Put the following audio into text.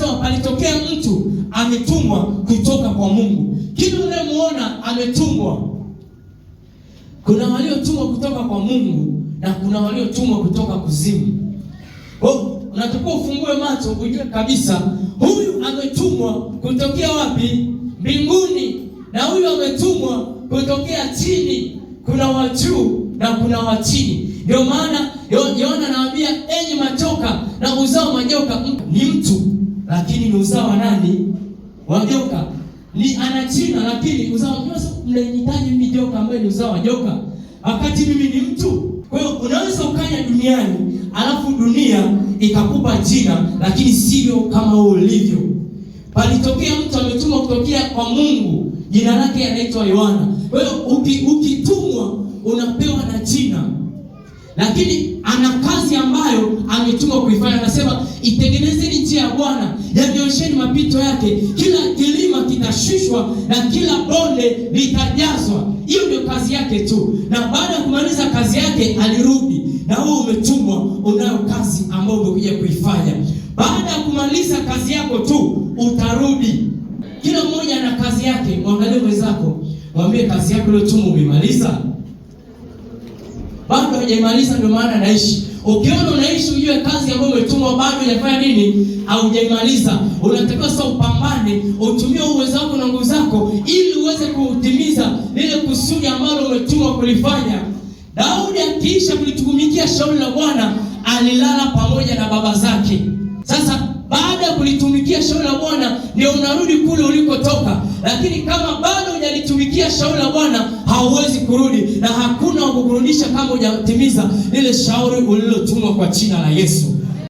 anasema palitokea mtu ametumwa kutoka kwa Mungu. Kila unayemuona ametumwa. Kuna waliotumwa kutoka kwa Mungu na kuna waliotumwa kutoka kuzimu. Unatakiwa ufungue macho ujue kabisa huyu ametumwa kutokea wapi? Mbinguni. Na huyu ametumwa kutokea chini. Kuna wa juu na kuna wa chini. Ndio maana Yohana anawaambia, enyi machoka na uzao majoka, ni mtu lakini ni uzao wa nani? Wa joka. Ni ana jina lakini uzao, mnanihitaji mimi joka ambaye ni uzao wa joka wakati mimi ni mtu. Kwa hiyo unaweza ukanya duniani alafu dunia ikakupa jina lakini sio kama wewe ulivyo. Palitokea mtu ametumwa kutokea kwa Mungu, jina lake anaitwa Yohana. Kwa hiyo ukitumwa unapewa na jina, lakini ana kazi ambayo ametumwa kuifanya. Anasema itengenezeni njia ya Bwana, yanyosheni mapito yake, kila kilima kitashushwa na kila bonde litajazwa. Hiyo ndio kazi yake tu, na baada ya kumaliza kazi yake alirudi. Na wewe umetumwa, unayo kazi ambayo umekuja kuifanya. Baada ya kumaliza kazi yako tu utarudi. Kila mmoja ana kazi yake. Mwangalie mwenzako, mwambie kazi yako ile tumu umemaliza? Bado hujamaliza, ndio maana naishi. Ukiona unaishi ujue kazi ambayo umetumwa bado hujafanya nini? Haujamaliza. Unatakiwa sasa upambane, utumie uwezo wako na nguvu zako ili uweze kutimiza lile kusudi ambalo umetumwa kulifanya. Daudi akiisha kulitumikia shauri la Bwana alilala pamoja na baba zake. Sasa baada ya kulitumikia shauri la Bwana ndio unarudi kule ulikotoka. Lakini kama bado hujalitumikia shauri la Bwana hauwezi kurudi, na hakuna kukurudisha kama hujatimiza lile shauri ulilotumwa kwa jina la Yesu.